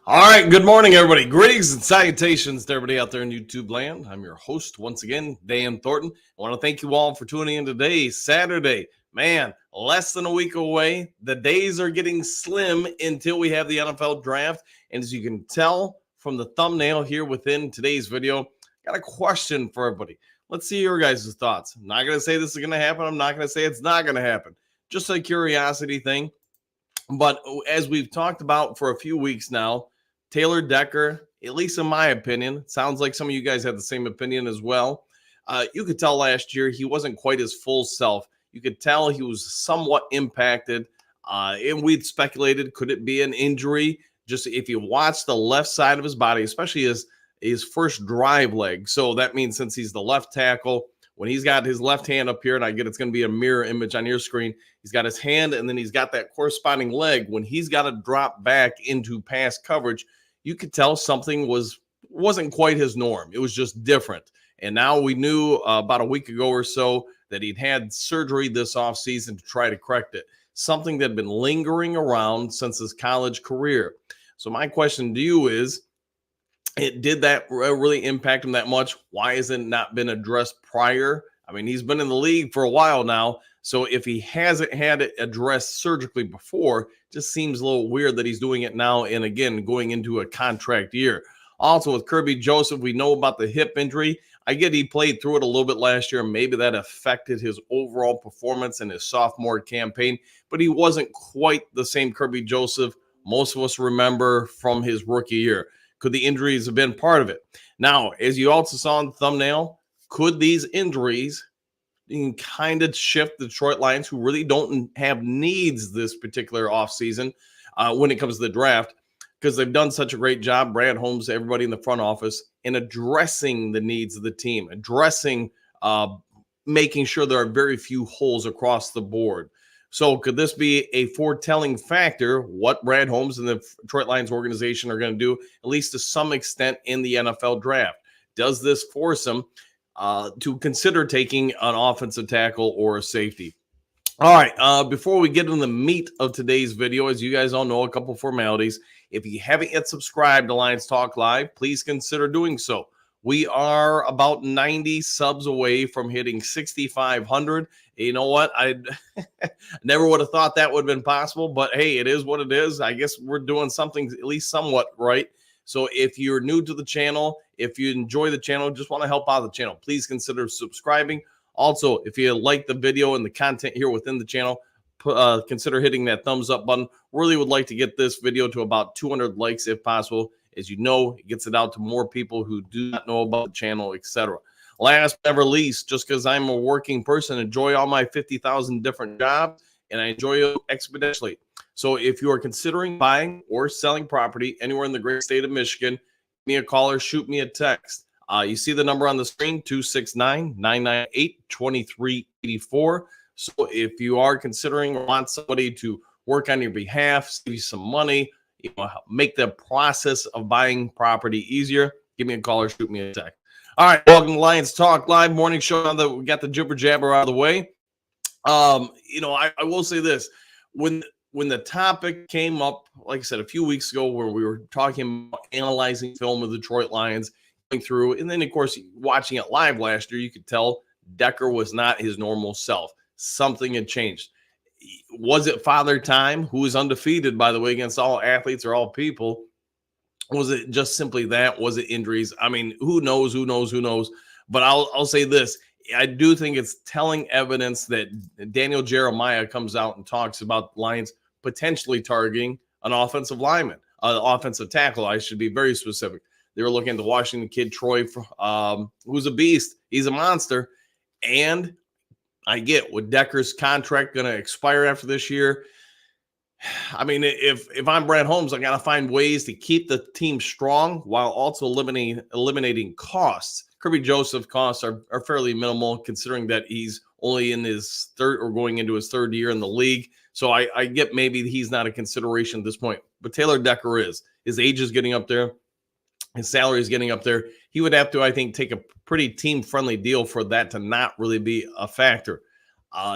All right, good morning, everybody. Greetings and salutations to everybody out there in YouTube land. I'm your host once again, Dan Thornton. I want to thank you all for tuning in today, Saturday. Man, less than a week away. The days are getting slim until we have the NFL draft. And as you can tell from the thumbnail here within today's video, I got a question for everybody. Let's see your guys' thoughts. I'm not going to say this is going to happen. I'm not going to say it's not going to happen. Just a curiosity thing. But as we've talked about for a few weeks now, Taylor Decker, at least in my opinion, sounds like some of you guys have the same opinion as well. You could tell last year he wasn't quite his full self. You could tell he was somewhat impacted. And we'd speculated, could it be an injury? Just if you watch the left side of his body, especially his first drive leg. So that means since he's the left tackle, when he's got his left hand up here, and I get it's going to be a mirror image on your screen, he's got his hand and then he's got that corresponding leg. When he's got to drop back into pass coverage, you could tell something wasn't quite his norm. It was just different. And now we knew about a week ago or so that he'd had surgery this offseason to try to correct it. Something that had been lingering around since his college career. So my question to you is, did that really impact him that much? Why has it not been addressed prior? I mean, he's been in the league for a while now. So if he hasn't had it addressed surgically before, it just seems a little weird that he's doing it now and again going into a contract year. Also with Kerby Joseph, we know about the hip injury. I get he played through it a little bit last year. Maybe that affected his overall performance in his sophomore campaign, but he wasn't quite the same Kerby Joseph most of us remember from his rookie year. Could the injuries have been part of it? Now, as you also saw in the thumbnail, could these injuries kind of shift the Detroit Lions, who really don't have needs this particular offseason when it comes to the draft, because they've done such a great job, Brad Holmes, everybody in the front office, in addressing the needs of the team, addressing making sure there are very few holes across the board. So could this be a foretelling factor what Brad Holmes and the Detroit Lions organization are going to do, at least to some extent, in the NFL draft? Does this force them to consider taking an offensive tackle or a safety? All right, before we get into the meat of today's video, as you guys all know, a couple formalities. If you haven't yet subscribed to Lions Talk Live, please consider doing so. We are about 90 subs away from hitting 6,500. You know what? I never would have thought that would have been possible, but hey, it is what it is. I guess we're doing something at least somewhat right. So if you're new to the channel, if you enjoy the channel, just want to help out the channel, please consider subscribing. Also, if you like the video and the content here within the channel, consider hitting that thumbs up button. Really would like to get this video to about 200 likes if possible. As you know, it gets it out to more people who do not know about the channel, etc. Last but never least, just because I'm a working person, enjoy all my 50,000 different jobs, and I enjoy it exponentially. So if you are considering buying or selling property anywhere in the great state of Michigan, give me a call or shoot me a text. You see the number on the screen, 269-998-2384. So if you are considering or want somebody to work on your behalf, save you some money, make the process of buying property easier, give me a call or shoot me a text. All right, welcome to Lions Talk Live morning show. Now that we got the jibber jabber out of the way, I will say this: when the topic came up, like I said, a few weeks ago, where we were talking about analyzing film of the Detroit Lions, going through, and then of course watching it live last year, you could tell Decker was not his normal self. Something had changed. Was it Father Time, who is undefeated, by the way, against all athletes or all people? Was it just simply that? Was it injuries? I mean, who knows? But I'll say this. I do think it's telling evidence that Daniel Jeremiah comes out and talks about Lions potentially targeting an offensive lineman, an offensive tackle. I should be very specific. They were looking at the Washington kid, Troy, who's a beast. He's a monster. And I get, with Decker's contract going to expire after this year, I mean, if I'm Brad Holmes, I got to find ways to keep the team strong while also eliminating costs. Kerby Joseph costs are fairly minimal, considering that he's only in his third or going into his third year in the league. So I get maybe he's not a consideration at this point, but Taylor Decker is. His age is getting up there. His salary is getting up there. He would have to, I think, take a pretty team-friendly deal for that to not really be a factor.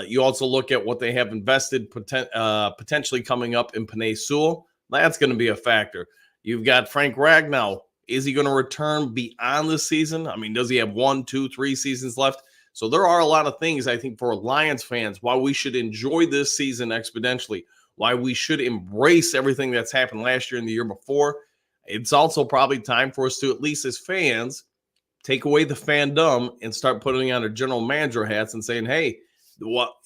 You also look at what they have invested potentially coming up in Penei Sewell. That's going to be a factor. You've got Frank Ragnow. Is he going to return beyond this season? I mean, does he have 1, 2, 3 seasons left? So there are a lot of things, I think, for Lions fans, why we should enjoy this season exponentially, why we should embrace everything that's happened last year and the year before. It's also probably time for us to, at least as fans, take away the fandom and start putting on our general manager hats and saying, hey,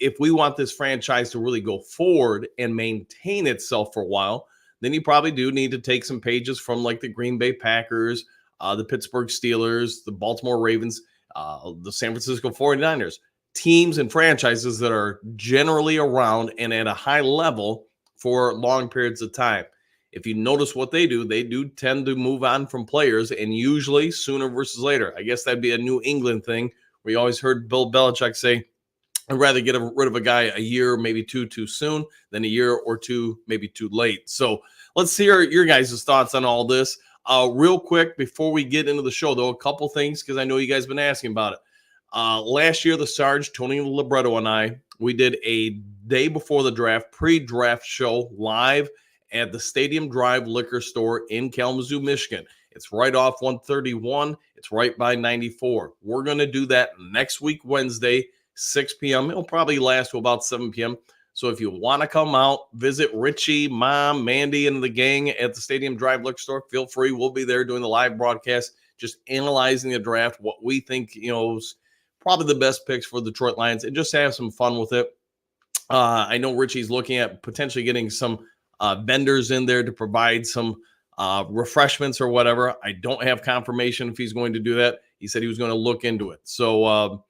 if we want this franchise to really go forward and maintain itself for a while, then you probably do need to take some pages from like the Green Bay Packers, the Pittsburgh Steelers, the Baltimore Ravens, the San Francisco 49ers, teams and franchises that are generally around and at a high level for long periods of time. If you notice what they do tend to move on from players, and usually sooner versus later. I guess that'd be a New England thing. We always heard Bill Belichick say, I'd rather get rid of a guy a year, maybe two too soon than a year or two, maybe too late. So let's hear your guys' thoughts on all this. Real quick, before we get into the show, though, a couple things, because I know you guys have been asking about it. Last year, the Sarge, Tony Libretto, and I, we did a day before the draft, pre-draft show live at the Stadium Drive Liquor Store in Kalamazoo, Michigan. It's right off 131. It's right by 94. We're going to do that next week, Wednesday, 6 p.m. It'll probably last to about 7 p.m. So if you want to come out, visit Richie, Mom, Mandy, and the gang at the Stadium Drive Liquor Store, feel free. We'll be there doing the live broadcast, just analyzing the draft, what we think, is probably the best picks for the Detroit Lions, and just have some fun with it. I know Richie's looking at potentially getting some vendors in there to provide some refreshments or whatever. I don't have confirmation if he's going to do that. He said he was going to look into it. So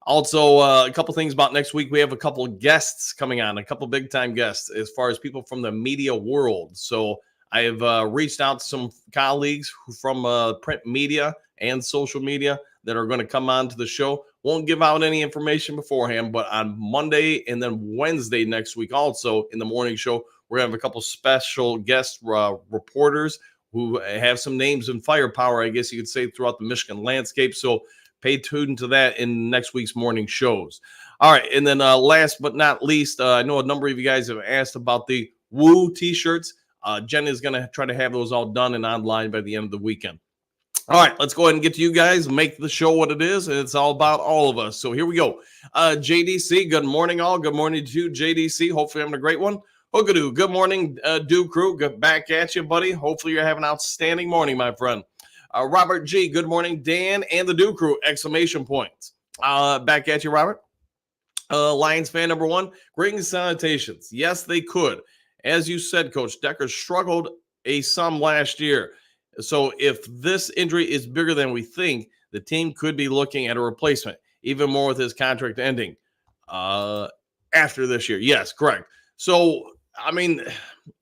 also a couple things about next week. We have a couple guests coming on, a couple big time guests as far as people from the media world. So I have reached out to some colleagues from print media and social media that are going to come on to the show. Won't give out any information beforehand, but on Monday and then Wednesday next week also in the morning show, we're going to have a couple special guest reporters who have some names and firepower, I guess you could say, throughout the Michigan landscape. So pay tuned to that in next week's morning shows. All right, and then last but not least, I know a number of you guys have asked about the Woo t-shirts. Jen is going to try to have those all done and online by the end of the weekend. All right, let's go ahead and get to you guys, make the show what it is, and it's all about all of us. So here we go. JDC, good morning, all. Good morning to you, JDC. Hopefully having a great one. Hookadoo, good morning, Dew Crew. Good back at you, buddy. Hopefully you're having an outstanding morning, my friend. Robert G, good morning, Dan and the Dew Crew, exclamation points. Back at you, Robert. Lions fan number one, greetings, salutations. Yes, they could. As you said, Coach, Decker struggled some last year. So if this injury is bigger than we think, the team could be looking at a replacement, even more with his contract ending after this year. Yes, correct. So, I mean,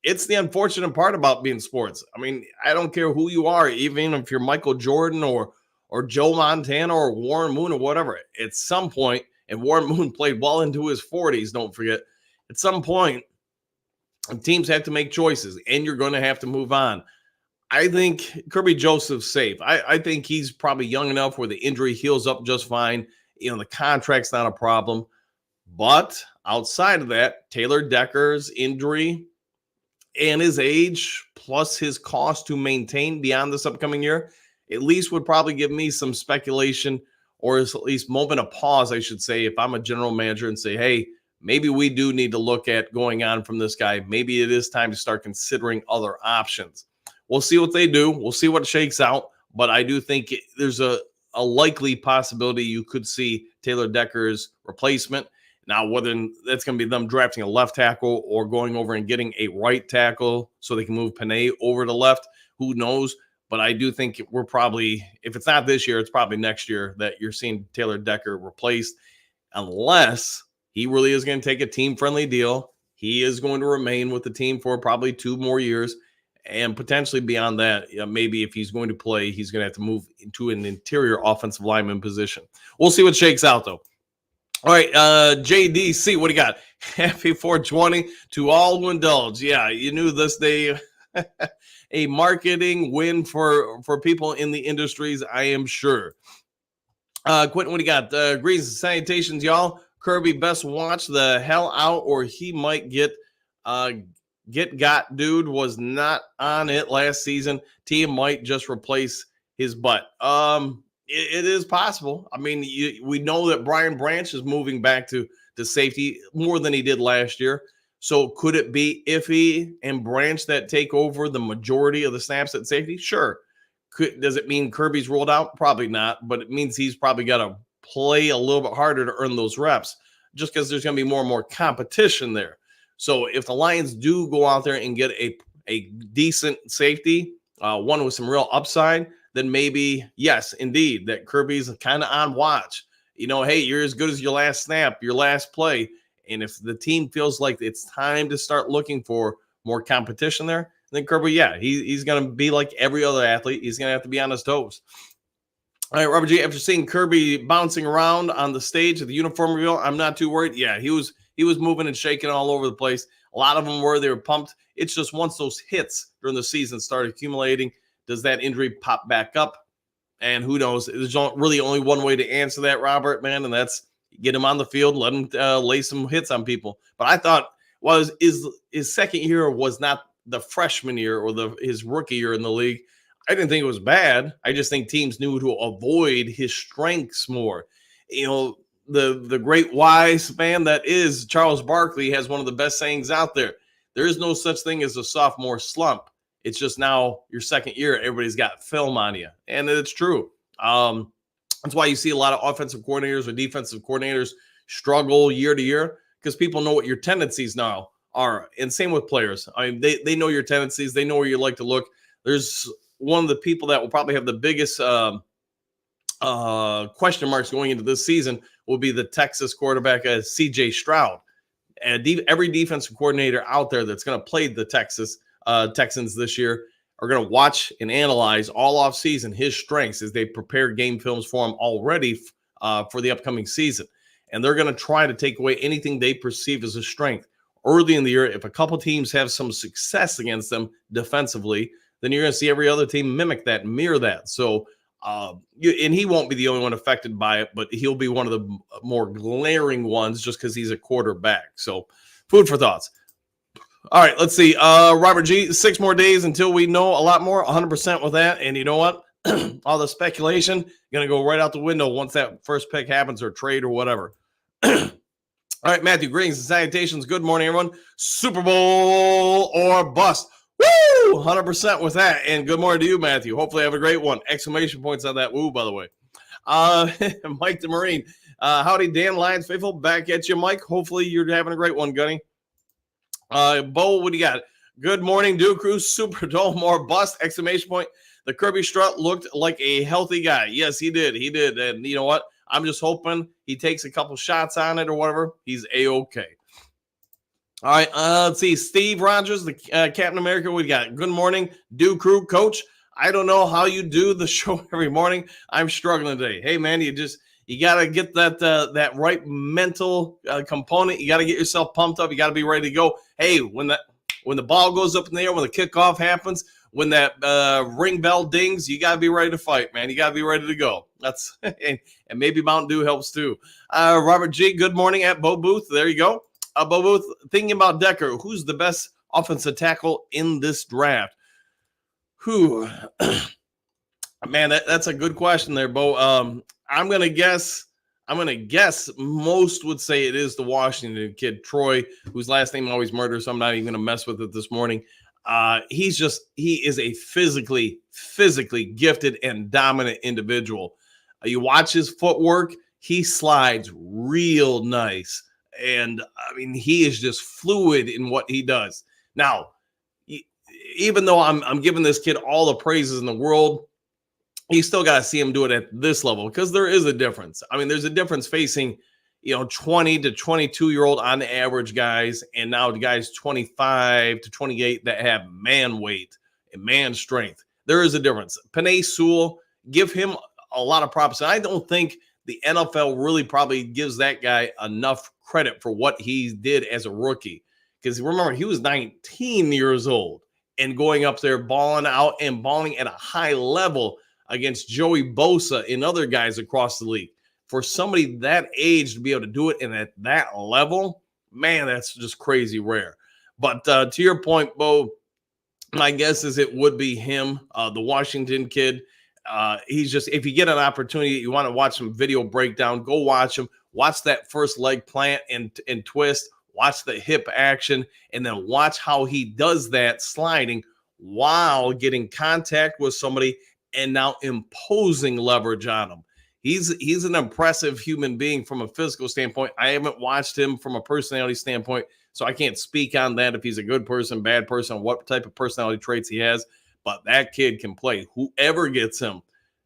it's the unfortunate part about being sports. I mean, I don't care who you are, even if you're Michael Jordan or Joe Montana or Warren Moon or whatever. At some point, and Warren Moon played well into his 40s, don't forget. At some point, teams have to make choices, and you're going to have to move on. I think Kirby Joseph's safe. I think he's probably young enough where the injury heals up just fine. The contract's not a problem. But outside of that, Taylor Decker's injury and his age, plus his cost to maintain beyond this upcoming year, at least would probably give me some speculation, or at least moment of pause, I should say, if I'm a general manager and say, hey, maybe we do need to look at going on from this guy. Maybe it is time to start considering other options. We'll see what they do. We'll see what shakes out. But I do think there's a likely possibility you could see Taylor Decker's replacement. Now, whether that's going to be them drafting a left tackle or going over and getting a right tackle so they can move Panay over to left, who knows? But I do think we're probably, if it's not this year, it's probably next year that you're seeing Taylor Decker replaced, unless he really is going to take a team-friendly deal. He is going to remain with the team for probably 2 more years. And potentially beyond that, maybe if he's going to play, he's going to have to move into an interior offensive lineman position. We'll see what shakes out, though. All right, JDC, what do you got? Happy 420 to all who indulge. Yeah, you knew this day, a marketing win for people in the industries, I am sure. Quentin, what do you got? Greetings and salutations, y'all. Kirby, best watch the hell out, or he might get get got dude was not on it last season, team might just replace his butt. It is possible. I mean, we know that Brian Branch is moving back to safety more than he did last year. So could it be Iffy and Branch that take over the majority of the snaps at safety? Sure. Does it mean Kirby's rolled out? Probably not, but it means he's probably got to play a little bit harder to earn those reps just because there's going to be more and more competition there. So if the Lions do go out there and get a decent safety, one with some real upside, then maybe, yes, indeed, that Kirby's kind of on watch. You know, hey, you're as good as your last snap, your last play. And if the team feels like it's time to start looking for more competition there, then Kirby, yeah, he's going to be like every other athlete. He's going to have to be on his toes. All right, Robert G, after seeing Kirby bouncing around on the stage at the uniform reveal, I'm not too worried. Yeah, he was moving and shaking all over the place. A lot of them they were pumped. It's just once those hits during the season started accumulating, does that injury pop back up? And who knows? There's really only one way to answer that, Robert, man, and that's get him on the field, let him lay some hits on people. But I thought, his second year was not the freshman year or his rookie year in the league. I didn't think it was bad. I just think teams knew to avoid his strengths more. You know, the great wise man that is Charles Barkley has one of the best sayings out there. There is no such thing as a sophomore slump. It's just now your second year, everybody's got film on you. And it's true. That's why you see a lot of offensive coordinators or defensive coordinators struggle year to year because people know what your tendencies now are. And same with players. I mean, they know your tendencies. They know where you like to look. There's one of the people that will probably have the biggest question marks going into this season will be the Texas quarterback, CJ Stroud. And every defensive coordinator out there that's going to play the Texans this year are going to watch and analyze all offseason his strengths as they prepare game films for him already for the upcoming season. And they're going to try to take away anything they perceive as a strength. Early in the year, if a couple teams have some success against them defensively, then you're going to see every other team mimic that and mirror that. So, and he won't be the only one affected by it, but he'll be one of the more glaring ones just because he's a quarterback. So, food for thoughts. All right, let's see. Robert G, 6 more days until we know a lot more, 100% with that. And you know what? All the speculation going to go right out the window once that first pick happens or trade or whatever. All right, Matthew, greetings and salutations. Good morning, everyone. Super Bowl or bust. Woo! 100% with that. And good morning to you, Matthew. Hopefully have a great one. Exclamation points on that woo, by the way. Mike the Marine. Howdy, Dan, Lions faithful. Back at you, Mike. Hopefully you're having a great one, Gunny. Bo, what do you got? Good morning, Duke Crew. Super Dome or bust. Exclamation point. The Kirby Strut looked like a healthy guy. Yes, he did. He did. And you know what? I'm just hoping he takes a couple shots on it or whatever. He's A-okay. All right, let's see. Steve Rogers, the Captain America, we got. Good morning, Duke Crew. Coach, I don't know how you do the show every morning. I'm struggling today. Hey, man, you got to get that right mental component. You got to get yourself pumped up. You got to be ready to go. Hey, when the ball goes up in the air, when the kickoff happens, when that ring bell dings, you got to be ready to fight, man. You got to be ready to go. That's and maybe Mountain Dew helps too. Robert G, good morning at Bo Booth. There you go. Bo Booth, thinking about Decker, who's the best offensive tackle in this draft? Who? Man, that's a good question there, Bo. I'm gonna guess most would say it is the Washington kid, Troy, whose last name always murders, so I'm not even gonna mess with it this morning. He is a physically gifted and dominant individual. You watch his footwork, he slides real nice. And I mean, he is just fluid in what he does. Now, even though I'm giving this kid all the praises in the world, you still got to see him do it at this level because there is a difference. I mean, there's a difference facing, 20 to 22-year-old on the average guys, and now the guys 25 to 28 that have man weight and man strength. There is a difference. Penei Sewell, give him a lot of props. And I don't think the NFL really probably gives that guy enough credit for what he did as a rookie. Because remember, he was 19 years old and going up there balling out and balling at a high level against Joey Bosa and other guys across the league. For somebody that age to be able to do it and at that level, man, that's just crazy rare. But to your point, Bo, my guess is it would be him, the Washington kid. He's just, if you get an opportunity, you want to watch some video breakdown, go watch him. Watch that first leg plant and twist. Watch the hip action, and then watch how he does that sliding while getting contact with somebody and now imposing leverage on him. He's an impressive human being from a physical standpoint. I haven't watched him from a personality standpoint, so I can't speak on that if he's a good person, bad person, what type of personality traits he has. But that kid can play. Whoever gets him,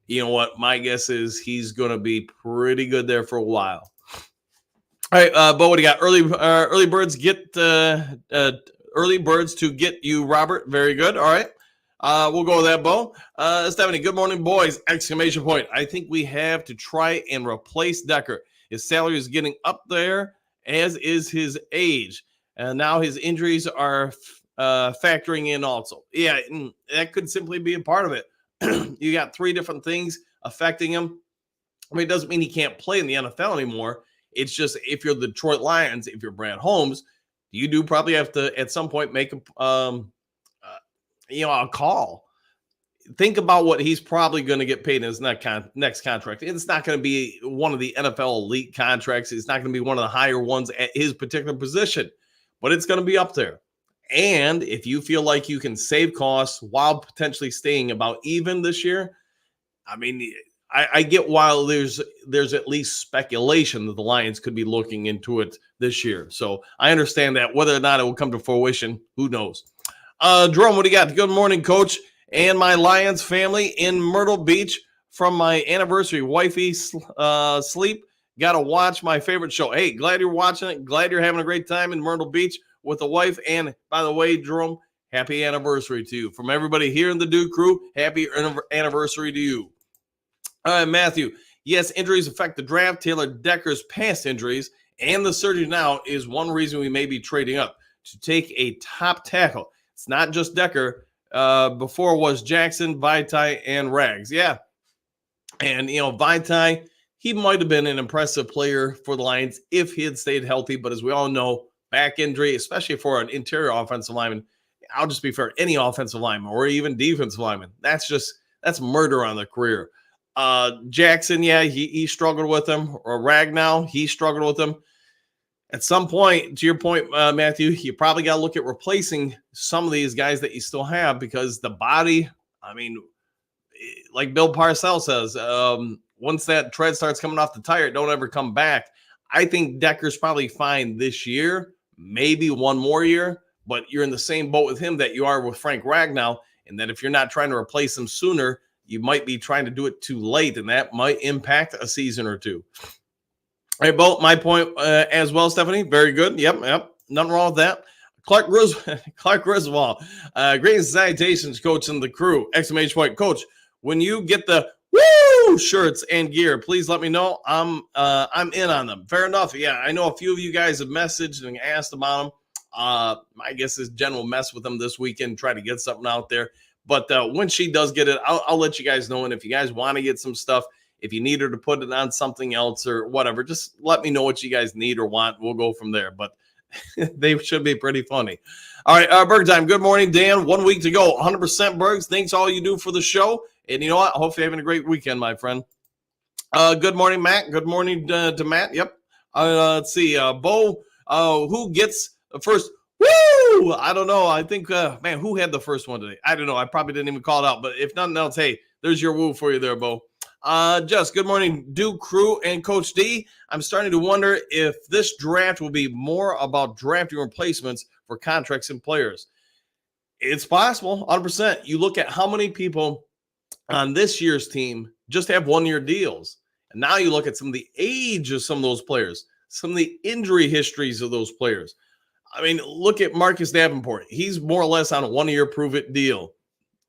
you know what? My guess is he's going to be pretty good there for a while. All right, Bo, what do you got? Early birds get early birds to get you, Robert. Very good. All right. We'll go with that, Bo. Stephanie, good morning, boys! Exclamation point. I think we have to try and replace Decker. His salary is getting up there, as is his age. And now his injuries are factoring in also. Yeah, that could simply be a part of it. You got 3 different things affecting him. I mean, it doesn't mean he can't play in the NFL anymore. It's just, if you're the Detroit Lions, if you're Brad Holmes, you do probably have to at some point make a call. Think about what he's probably going to get paid in his next contract. It's not going to be one of the NFL elite contracts. It's not going to be one of the higher ones at his particular position, but it's going to be up there. And if you feel like you can save costs while potentially staying about even this year, I mean, I get why there's at least speculation that the Lions could be looking into it this year. So I understand that. Whether or not it will come to fruition, who knows? Jerome, what do you got? Good morning, Coach, and my Lions family in Myrtle Beach from my anniversary wifey sleep. Got to watch my favorite show. Hey, glad you're watching it. Glad you're having a great time in Myrtle Beach with the wife. And by the way, Jerome, happy anniversary to you. From everybody here in the Duke crew, happy anniversary to you. All right, Matthew. Yes, injuries affect the draft. Taylor Decker's past injuries and the surgery now is one reason we may be trading up to take a top tackle. It's not just Decker. Before was Jackson, Vaitai, and Rags. Yeah. And, Vaitai, he might have been an impressive player for the Lions if he had stayed healthy. But as we all know, back injury, especially for an interior offensive lineman, I'll just be fair, any offensive lineman or even defensive lineman, that's murder on the career. Jackson, yeah, he struggled with him. Or Ragnow, he struggled with him. At some point, to your point, Matthew, you probably got to look at replacing some of these guys that you still have because the body, I mean, like Bill Parcells says, once that tread starts coming off the tire, it don't ever come back. I think Decker's probably fine this year, maybe one more year, but you're in the same boat with him that you are with Frank Ragnow, and that if you're not trying to replace him sooner, you might be trying to do it too late, and that might impact a season or two. All right, Bo, my point as well, Stephanie. Very good. Yep. Nothing wrong with that. Clark Griswold. Great salutations, Coach, and the crew. Exclamation point. Coach, when you get the woo shirts and gear, please let me know. I'm in on them. Fair enough. Yeah, I know a few of you guys have messaged and asked about them. My guess is Jen will mess with them this weekend, try to get something out there. But when she does get it, I'll let you guys know. And if you guys want to get some stuff, if you need her to put it on something else or whatever, just let me know what you guys need or want. We'll go from there. But they should be pretty funny. All right, Berg time. Good morning, Dan. 1 week to go. 100% Bergs. Thanks all you do for the show. And you know what? Hopefully you're having a great weekend, my friend. Good morning, Matt. Good morning to Matt. Yep. Let's see. Bo, who gets the first? Woo! I don't know. I think, who had the first one today? I don't know. I probably didn't even call it out. But if nothing else, hey, there's your woo for you there, Bo. Just good morning, Duke crew and Coach D. I'm starting to wonder if this draft will be more about drafting replacements for contracts and players. It's possible, 100%. You look at how many people on this year's team just have 1-year deals. And now you look at some of the age of some of those players, some of the injury histories of those players. I mean, look at Marcus Davenport. He's more or less on a 1-year prove-it deal.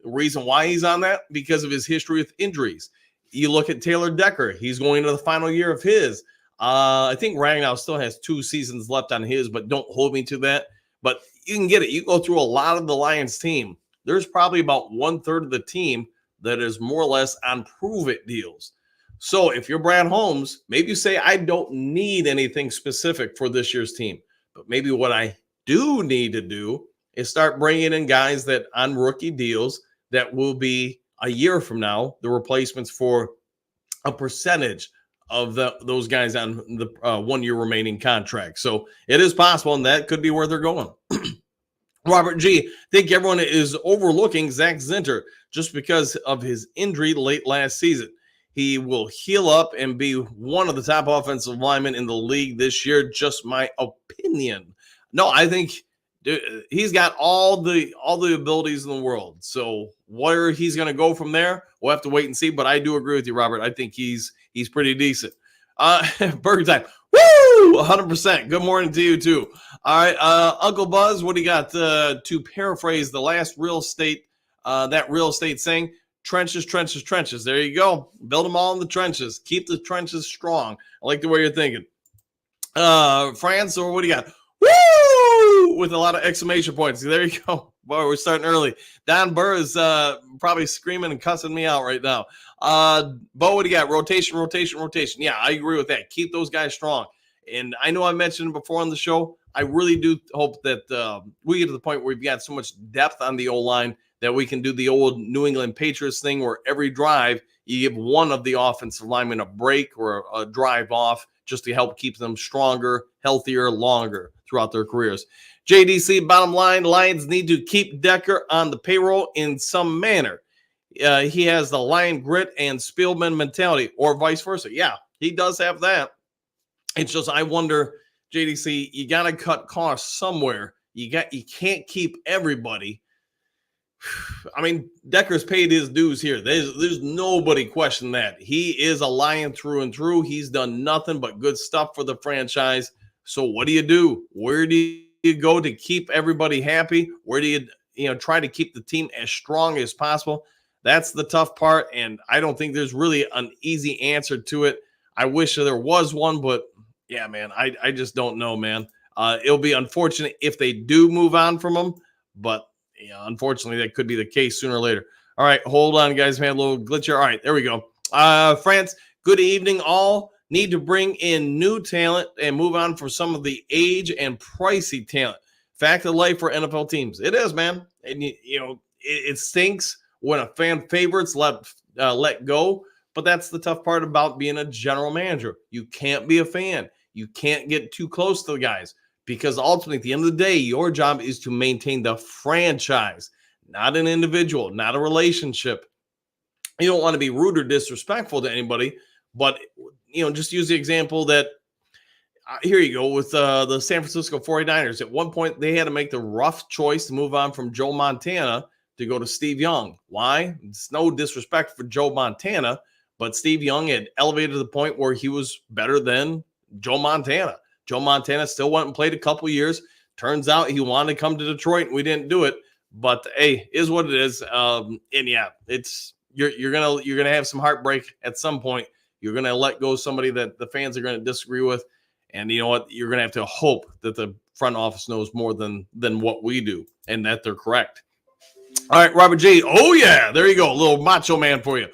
The reason why he's on that, because of his history with injuries. You look at Taylor Decker. He's going into the final year of his. I think Ragnow still has 2 seasons left on his, but don't hold me to that. But you can get it. You go through a lot of the Lions team. There's probably about 1/3 of the team that is more or less on prove-it deals. So if you're Brad Holmes, maybe you say, I don't need anything specific for this year's team. But maybe what I do need to do is start bringing in guys that on rookie deals that will be a year from now the replacements for a percentage of those guys on the 1 year remaining contract. So it is possible, and that could be where they're going. Robert G. I think everyone is overlooking Zach Zinter just because of his injury late last season. He will heal up and be one of the top offensive linemen in the league this year. Just my opinion. No, I think he's got all the abilities in the world. So where he's going to go from there, we'll have to wait and see. But I do agree with you, Robert. I think he's pretty decent. Burger time. Woo! 100%. Good morning to you too. All right, Uncle Buzz, what do you got? To paraphrase the last real estate saying, trenches, trenches, trenches. There you go. Build them all in the trenches. Keep the trenches strong. I like the way you're thinking. France, or what do you got? Woo! With a lot of exclamation points. There you go. Boy, we're starting early. Don Burr is probably screaming and cussing me out right now. Bo, what do you got? Rotation, rotation, rotation. Yeah, I agree with that. Keep those guys strong. And I know I mentioned before on the show, I really do hope that we get to the point where we've got so much depth on the O-line that we can do the old New England Patriots thing where every drive you give one of the offensive linemen a break or a drive off just to help keep them stronger, healthier, longer throughout their careers. JDC, bottom line, Lions need to keep Decker on the payroll in some manner. He has the Lion grit and Spielman mentality, or vice versa. Yeah, he does have that. It's just, I wonder, JDC, you got to cut costs somewhere. You can't keep everybody. I mean, Decker's paid his dues here. There's nobody question that. He is a Lion through and through. He's done nothing but good stuff for the franchise. So what do you do? Where do you go to keep everybody happy? Where do you try to keep the team as strong as possible? That's the tough part, and I don't think there's really an easy answer to it. I wish there was one, but yeah, man, I just don't know, man. It'll be unfortunate if they do move on from him, but unfortunately, that could be the case sooner or later. All right, hold on, guys. We had a little glitch here. All right, there we go. France, good evening, all. Need to bring in new talent and move on from some of the age and pricey talent. Fact of life for NFL teams. It is, man. And, it stinks when a fan favorites let go, but that's the tough part about being a general manager. You can't be a fan. You can't get too close to the guys. Because ultimately, at the end of the day, your job is to maintain the franchise, not an individual, not a relationship. You don't want to be rude or disrespectful to anybody, but, just use the example that here you go with the San Francisco 49ers. At one point, they had to make the rough choice to move on from Joe Montana to go to Steve Young. Why? It's no disrespect for Joe Montana, but Steve Young had elevated to the point where he was better than Joe Montana. Joe Montana still went and played a couple years. Turns out he wanted to come to Detroit, and we didn't do it. But hey, is what it is. And yeah, it's you're gonna have some heartbreak at some point. You're gonna let go of somebody that the fans are gonna disagree with, and you know what? You're gonna have to hope that the front office knows more than what we do, and that they're correct. All right, Robert J. Oh yeah, there you go, a little macho man for you.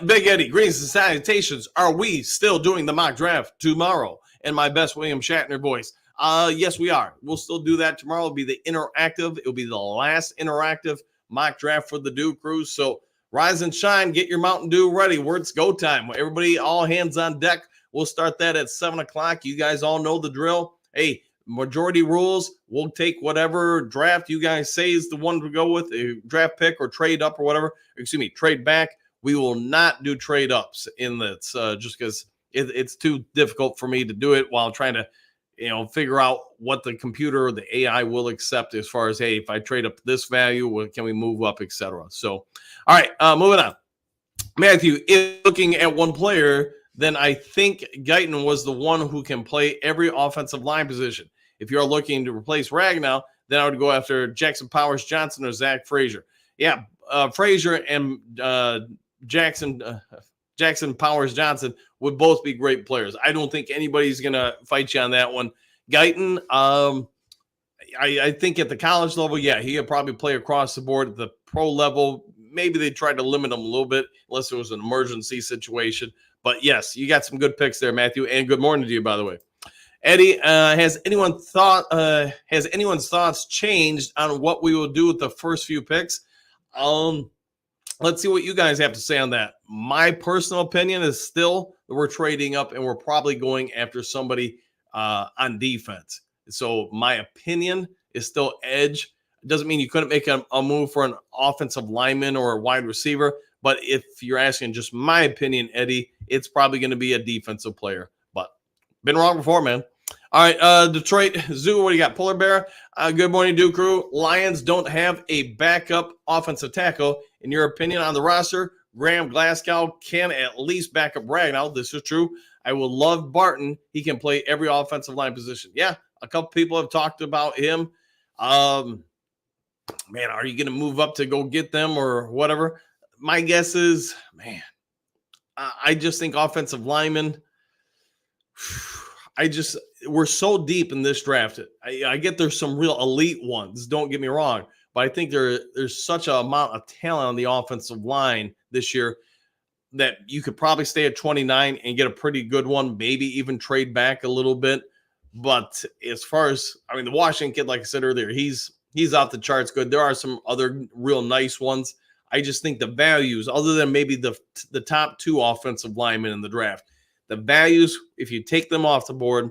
Big Eddie, greetings and salutations. Are we still doing the mock draft tomorrow? In my best William Shatner voice. Yes, we are. We'll still do that tomorrow. It'll be the interactive. It'll be the last interactive mock draft for the Dew Cruise. So rise and shine. Get your Mountain Dew ready. It's go time. Everybody, all hands on deck. We'll start that at 7 o'clock. You guys all know the drill. Hey, majority rules. We'll take whatever draft you guys say is the one to go with, a draft pick or trade up or whatever. Excuse me, trade back. We will not do trade ups in this just because it's too difficult for me to do it while trying to, figure out what the computer or the AI will accept as far as, hey, if I trade up this value, what can we move up, etc. So, all right, moving on. Matthew, if looking at one player, then I think Guyton was the one who can play every offensive line position. If you're looking to replace Ragnow, then I would go after Jackson Powers Johnson or Zach Frazier. Yeah, Frazier and Jackson Powers Johnson would both be great players. I don't think anybody's going to fight you on that one. Guyton, I think at the college level, yeah, he could probably play across the board. At the pro level, maybe they tried to limit him a little bit unless it was an emergency situation. But yes, you got some good picks there, Matthew. And good morning to you, by the way. Eddie, has anyone's thoughts changed on what we will do with the first few picks? Let's see what you guys have to say on that. My personal opinion is still that we're trading up and we're probably going after somebody on defense. So my opinion is still edge. It doesn't mean you couldn't make a move for an offensive lineman or a wide receiver. But if you're asking just my opinion, Eddie, it's probably going to be a defensive player. But been wrong before, man. All right, Detroit Zoo, what do you got? Polar Bear, good morning, Duke Crew. Lions don't have a backup offensive tackle. In your opinion on the roster, Graham Glasgow can at least back up Ragnow. This is true. I will love Barton. He can play every offensive line position. Yeah, a couple people have talked about him. Man, are you going to move up to go get them or whatever? My guess is, man, I just think offensive linemen, we're so deep in this draft. I get there's some real elite ones, don't get me wrong, but I think there's such an amount of talent on the offensive line this year that you could probably stay at 29 and get a pretty good one, maybe even trade back a little bit. But as far as, the Washington kid, like I said earlier, he's off the charts good. There are some other real nice ones. I just think the values, other than maybe the top two offensive linemen in the draft, the values, if you take them off the board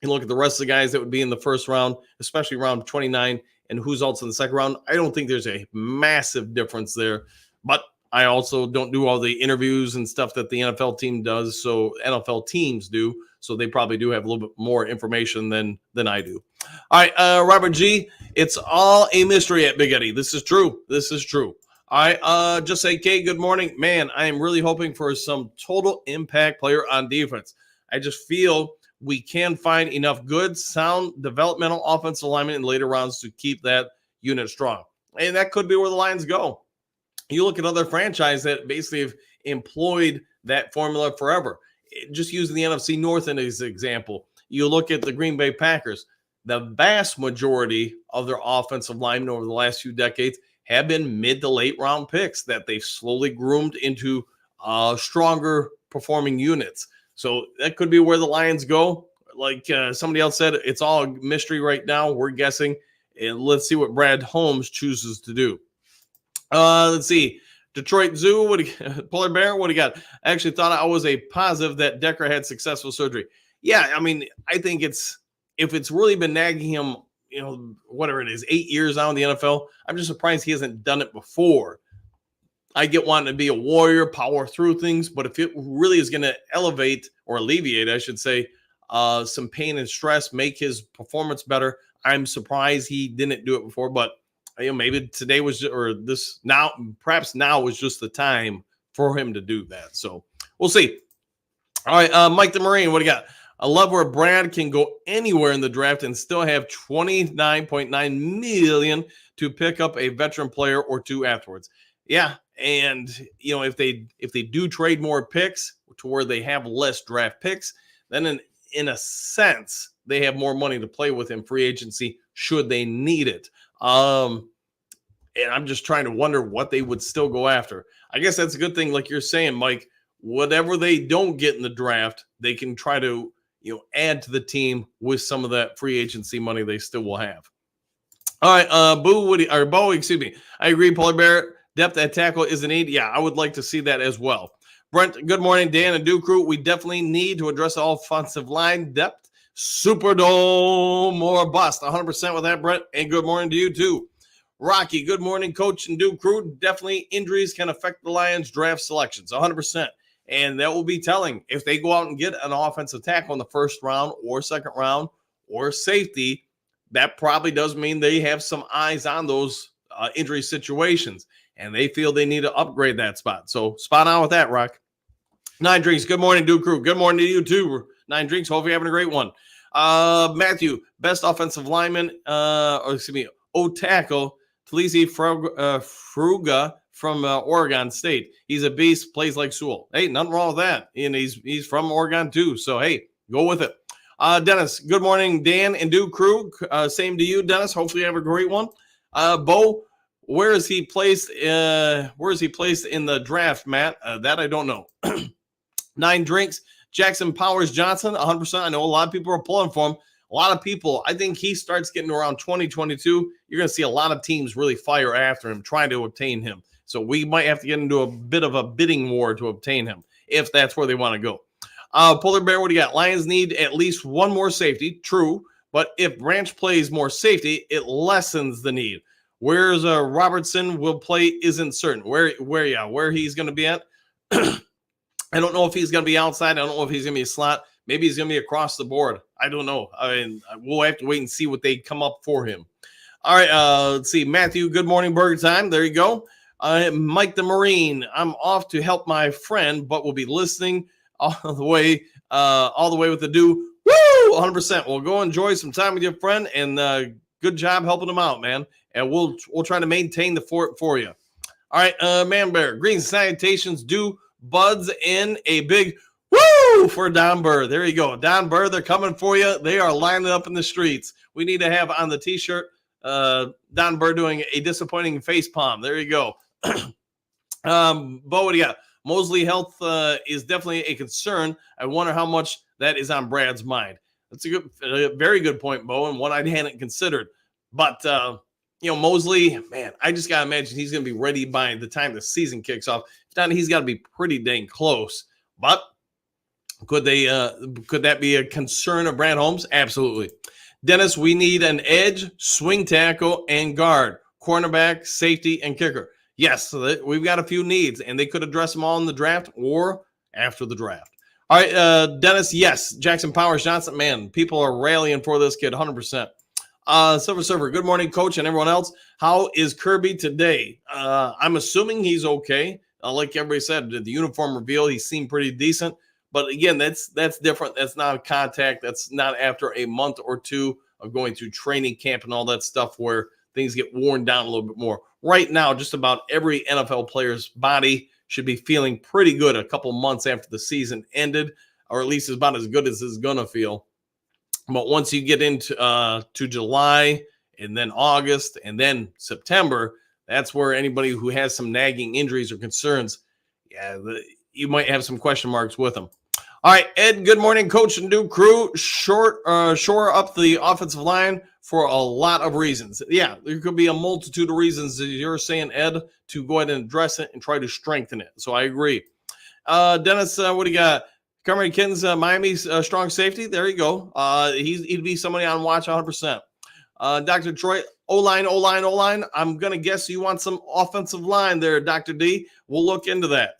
and look at the rest of the guys that would be in the first round, especially round 29, and who's also in the second round, I don't think there's a massive difference there. But I also don't do all the interviews and stuff that the NFL team does, so NFL teams do, so they probably do have a little bit more information than I do. All right, Robert G., it's all a mystery at Big Eddie. This is true. All right, just say, Kay, good morning. Man, I am really hoping for some total impact player on defense. I just feel we can find enough good, sound, developmental offensive alignment in later rounds to keep that unit strong. And that could be where the Lions go. You look at other franchises that basically have employed that formula forever. Just using the NFC North as an example, you look at the Green Bay Packers. The vast majority of their offensive linemen over the last few decades have been mid to late round picks that they've slowly groomed into stronger performing units. So that could be where the Lions go. Like somebody else said, it's all a mystery right now. We're guessing. And let's see what Brad Holmes chooses to do. Let's see. Detroit Zoo, Polar Bear, what do you got? I actually thought I was a positive that Decker had successful surgery. Yeah, I think if it's really been nagging him, whatever it is, 8 years now in the NFL, I'm just surprised he hasn't done it before. I get wanting to be a warrior, power through things, but if it really is going to elevate or alleviate, I should say, some pain and stress, make his performance better, I'm surprised he didn't do it before. But maybe today was, perhaps now was just the time for him to do that. So we'll see. All right, Mike the Marine, what do you got? I love where Brad can go anywhere in the draft and still have $29.9 million to pick up a veteran player or two afterwards. Yeah, and if they do trade more picks to where they have less draft picks, then in a sense they have more money to play with in free agency should they need it. And I'm just trying to wonder what they would still go after. I guess that's a good thing, like you're saying, Mike. Whatever they don't get in the draft, they can try to add to the team with some of that free agency money they still will have. All right, Bo, excuse me. I agree, Polar Bear. Depth at tackle is an need. Yeah, I would like to see that as well. Brent, good morning, Dan and Duke Crew. We definitely need to address all offensive line depth. Superdome or bust. 100% with that, Brent. And good morning to you, too. Rocky, good morning, Coach and Duke Crew. Definitely injuries can affect the Lions' draft selections. 100%. And that will be telling. If they go out and get an offensive tackle in the first round or second round or safety, that probably does mean they have some eyes on those injury situations. And they feel they need to upgrade that spot. So spot on with that, Rock. Nine Drinks, good morning, Duke Crew. Good morning to you, too. Nine Drinks, hope you're having a great one. Matthew, best offensive lineman, O-tackle, Talisi Fruga from Oregon State. He's a beast, plays like Sewell. Hey, nothing wrong with that. And he's from Oregon, too. So, hey, go with it. Dennis, good morning, Dan and Duke Crew. Same to you, Dennis. Hopefully you have a great one. Bo, where is he placed in the draft, Matt? That I don't know. Nine Drinks. Jackson Powers Johnson, 100%. I know a lot of people are pulling for him. A lot of people, I think he starts getting around 2022. You're going to see a lot of teams really fire after him, trying to obtain him. So we might have to get into a bit of a bidding war to obtain him, if that's where they want to go. Polar Bear, what do you got? Lions need at least one more safety. True. But if Branch plays more safety, it lessens the need. Where's Robertson will play isn't certain. Where he's going to be at. I don't know if he's going to be outside. I don't know if he's going to be a slot. Maybe he's going to be across the board. I don't know. I mean, we'll have to wait and see what they come up for him. All right, let's see. Matthew, good morning, burger time. There you go. Mike the Marine, I'm off to help my friend, but we'll be listening all the way with the do. Woo! 100%. We'll go enjoy some time with your friend, and good job helping him out, man. And we'll try to maintain the fort for you. All right, Man Bear, greens, salutations, do buds in a big woo for Don Burr. There you go. Don Burr, they're coming for you. They are lining up in the streets. We need to have on the t-shirt Don Burr doing a disappointing face palm. There you go. Bo, what do you got? Mosley health is definitely a concern. I wonder how much that is on Brad's mind. That's a very good point, Bo, and one I hadn't considered. But Mosley, man, I just gotta imagine he's gonna be ready by the time the season kicks off. If not, he's got to be pretty dang close. But could that be a concern of Brad Holmes? Absolutely. Dennis, we need an edge, swing tackle, and guard, cornerback, safety, and kicker. Yes, so we've got a few needs, and they could address them all in the draft or after the draft. All right, Dennis, yes. Jackson Powers Johnson, man, people are rallying for this kid, 100%. Silver Surfer, good morning, Coach, and everyone else. How is Kirby today? I'm assuming he's okay. Like everybody said, the uniform reveal, he seemed pretty decent. But again, that's different. That's not contact. That's not after a month or two of going through training camp and all that stuff where things get worn down a little bit more. Right now, just about every NFL player's body should be feeling pretty good a couple months after the season ended, or at least about as good as it's going to feel. But once you get into to July and then August and then September, that's where anybody who has some nagging injuries or concerns, you might have some question marks with them. All right, Ed, good morning, Coach and Duke crew. Shore up the offensive line for a lot of reasons. Yeah, there could be a multitude of reasons, as you're saying, Ed, to go ahead and address it and try to strengthen it. So I agree. Dennis, what do you got? Cameron Kittens, Miami's strong safety. There you go. He'd be somebody on watch 100%. Dr. Detroit, O-line. I'm going to guess you want some offensive line there, Dr. D. We'll look into that.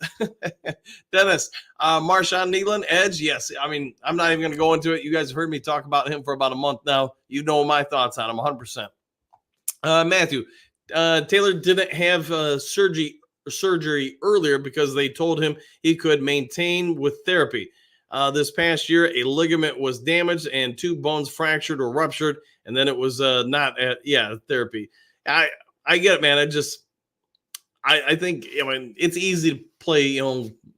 Dennis, Marshawn Nealon, edge. Yes. I mean, I'm not even going to go into it. You guys have heard me talk about him for about a month now. You know my thoughts on him 100%. Matthew, Taylor didn't have surgery earlier because they told him he could maintain with therapy. This past year, a ligament was damaged and 2 bones fractured or ruptured, and then it was therapy. I get it, man. I think it's easy to play,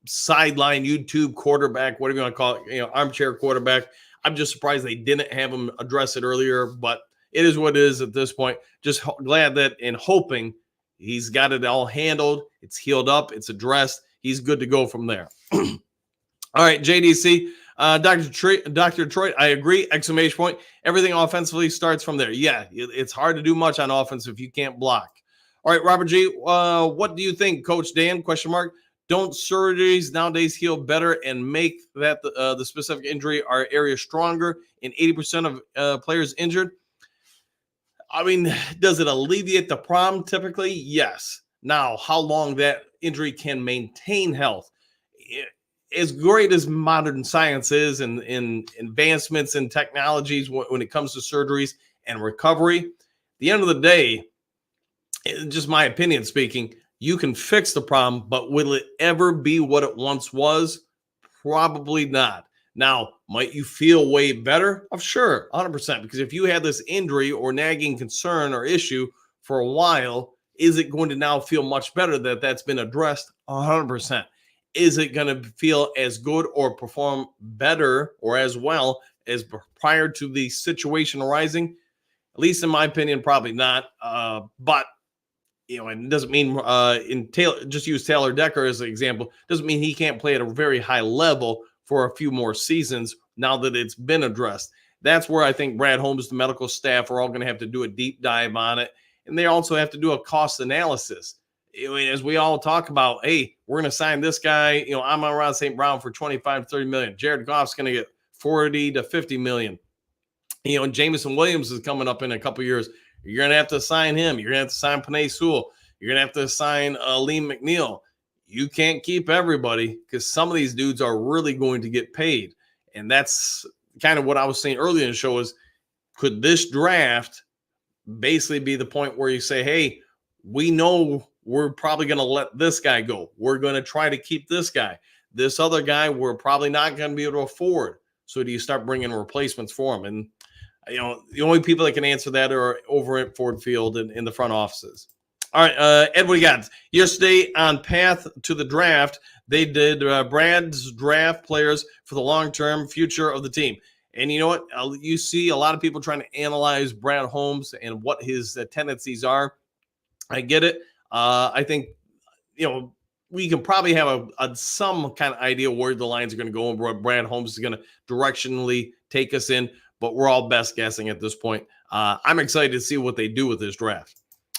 sideline YouTube quarterback, whatever you want to call it, armchair quarterback. I'm just surprised they didn't have him address it earlier, but it is what it is at this point. Just glad that and hoping he's got it all handled. It's healed up. It's addressed. He's good to go from there. All right, JDC, Dr. Detroit, I agree. Exclamation point. Everything offensively starts from there. Yeah, it's hard to do much on offense if you can't block. All right, Robert G, what do you think, Coach Dan? Question mark. Don't surgeries nowadays heal better and make that the specific injury or area stronger in 80% of players injured? I mean, does it alleviate the problem typically? Yes. Now, how long that injury can maintain health? As great as modern science is and in advancements in technologies when it comes to surgeries and recovery, at the end of the day, just my opinion speaking, you can fix the problem, but will it ever be what it once was? Probably not. Now, might you feel way better? Sure, 100%. Because if you had this injury or nagging concern or issue for a while, is it going to now feel much better that that's been addressed? 100%. Is it going to feel as good or perform better or as well as prior to the situation arising? At least in my opinion, probably not. But it doesn't mean just use Taylor Decker as an example. Doesn't mean he can't play at a very high level for a few more seasons now that it's been addressed. That's where I think Brad Holmes, the medical staff, are all going to have to do a deep dive on it. And they also have to do a cost analysis. As we all talk about, hey, we're going to sign this guy, Amon-Ra St. Brown for 25 to 30 million. Jared Goff's going to get 40 to 50 million. And Jameson Williams is coming up in a couple years. You're going to have to sign him. You're going to have to sign Penei Sewell. You're going to have to sign Liam McNeil. You can't keep everybody because some of these dudes are really going to get paid. And that's kind of what I was saying earlier in the show is, could this draft basically be the point where you say, hey, we know we're probably going to let this guy go. We're going to try to keep this guy. This other guy, we're probably not going to be able to afford. So do you start bringing replacements for him? And, the only people that can answer that are over at Ford Field and in the front offices. All right, Ed, what do you got? Yesterday on Path to the Draft, they did Brad's draft players for the long-term future of the team. And you know what? You see a lot of people trying to analyze Brad Holmes and what his tendencies are. I get it. I think, we can probably have some kind of idea where the lines are going to go and where Brad Holmes is going to directionally take us in, but we're all best guessing at this point. I'm excited to see what they do with this draft.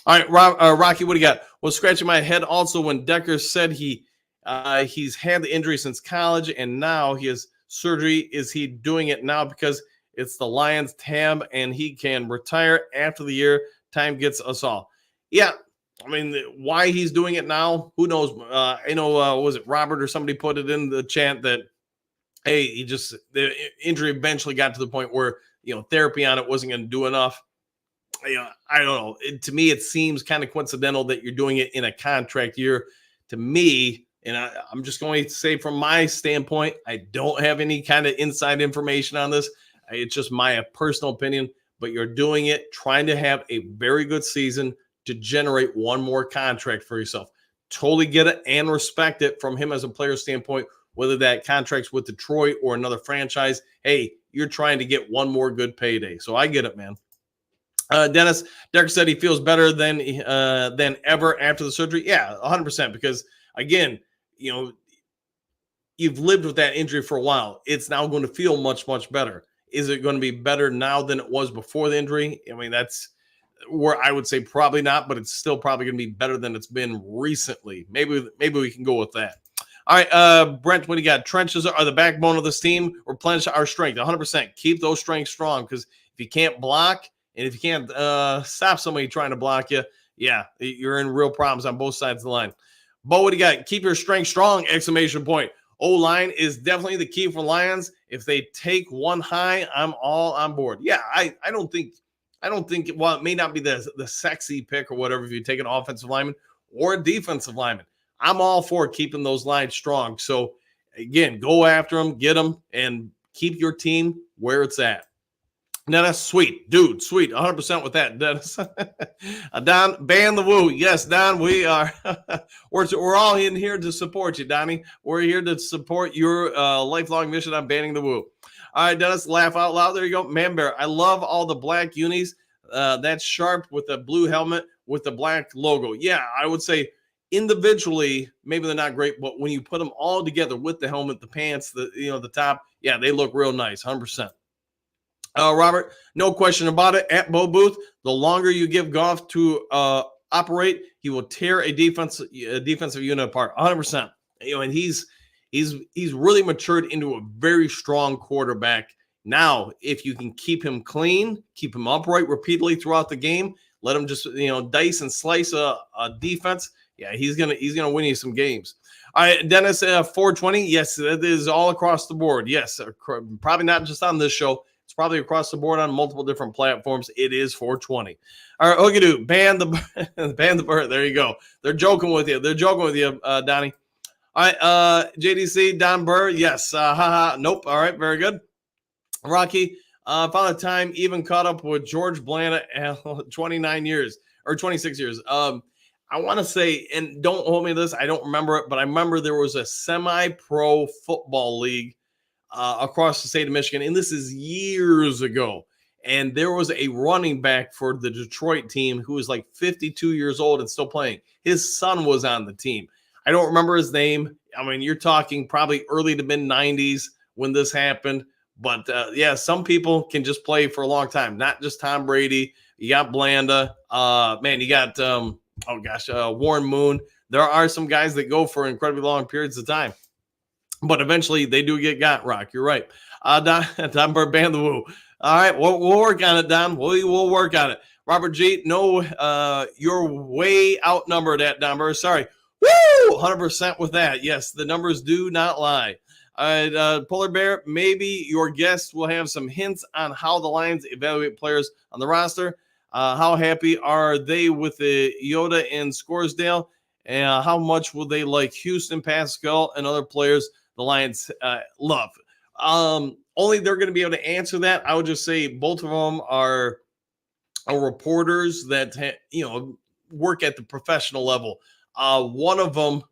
All right, Rocky, what do you got? Well, scratching my head also when Decker said he's had the injury since college and now he has surgery. Is he doing it now because it's the Lions tab and he can retire after the year? Time gets us all. Yeah, I mean, why he's doing it now, who knows? I know, was it Robert or somebody put it in the chat that, hey, the injury eventually got to the point where, therapy on it wasn't going to do enough. I don't know. To me, it seems kind of coincidental that you're doing it in a contract year. To me, and I'm just going to say from my standpoint, I don't have any kind of inside information on this. It's just my personal opinion, but you're doing it trying to have a very good season to generate one more contract for yourself. Totally get it and respect it from him as a player standpoint, whether that contract's with Detroit or another franchise. Hey, you're trying to get one more good payday. So I get it, man. Dennis, Derek said he feels better than ever after the surgery. Yeah, 100%. Because again, you've lived with that injury for a while. It's now going to feel much, much better. Is it going to be better now than it was before the injury? I mean, that's where I would say probably not, but it's still probably going to be better than it's been recently. Maybe we can go with that. All right, Brent, what do you got? Trenches are the backbone of this team. Replenish our strength, 100%. Keep those strengths strong because if you can't block and if you can't stop somebody trying to block you, yeah, you're in real problems on both sides of the line. Bo, what do you got? Keep your strength strong, exclamation point. O-line is definitely the key for Lions. If they take one high, I'm all on board. Yeah, I don't think, well, it may not be the sexy pick or whatever if you take an offensive lineman or a defensive lineman. I'm all for keeping those lines strong. So, again, go after them, get them, and keep your team where it's at. Now, that's sweet. Dude, sweet. 100% with that, Dennis. Don, ban the woo. Yes, Don, we are. we're all in here to support you, Donnie. We're here to support your lifelong mission on banning the woo. All right, Dennis, laugh out loud. There you go. Man Bear, I love all the black unis. That's sharp with the blue helmet with the black logo. Yeah, I would say individually, maybe they're not great, but when you put them all together with the helmet, the pants, the top, yeah, they look real nice, 100%. Robert, no question about it. At Bo Booth, the longer you give Goff to operate, he will tear a defensive unit apart, 100%. And he's really matured into a very strong quarterback. Now, if you can keep him clean, keep him upright repeatedly throughout the game, let him just dice and slice a defense. Yeah, he's gonna win you some games. All right, Dennis, 420. Yes, that is all across the board. Yes, probably not just on this show. It's probably across the board on multiple different platforms. It is 420. All right, Oogidoo, ban the bird. There you go. They're joking with you. Donnie. All right, JDC, Don Burr. Yes. Haha. Nope. All right, very good. Rocky, found a time even caught up with George Blanda at 29 years or 26 years. I want to say, and don't hold me to this, I don't remember it, but I remember there was a semi-pro football league across the state of Michigan, and this is years ago. And there was a running back for the Detroit team who was like 52 years old and still playing. His son was on the team. I don't remember his name. I mean, you're talking probably early to mid 90s, when this happened. But yeah, some people can just play for a long time, not just Tom Brady. You got Blanda. Man, you got, Warren Moon. There are some guys that go for incredibly long periods of time, but eventually they do get got, Rock. You're right. Don Burban the Woo. All right, we'll work on it, Don. We'll work on it. Robert G, no, you're way outnumbered at Don Burr. Sorry. Woo! 100% with that. Yes, the numbers do not lie. All right, Polar Bear, maybe your guest will have some hints on how the Lions evaluate players on the roster. How happy are they with the Yoda and Scoresdale? And how much will they like Houston, Pascal, and other players the Lions love? Only they're going to be able to answer that. I would just say both of them are reporters that work at the professional level. One of them,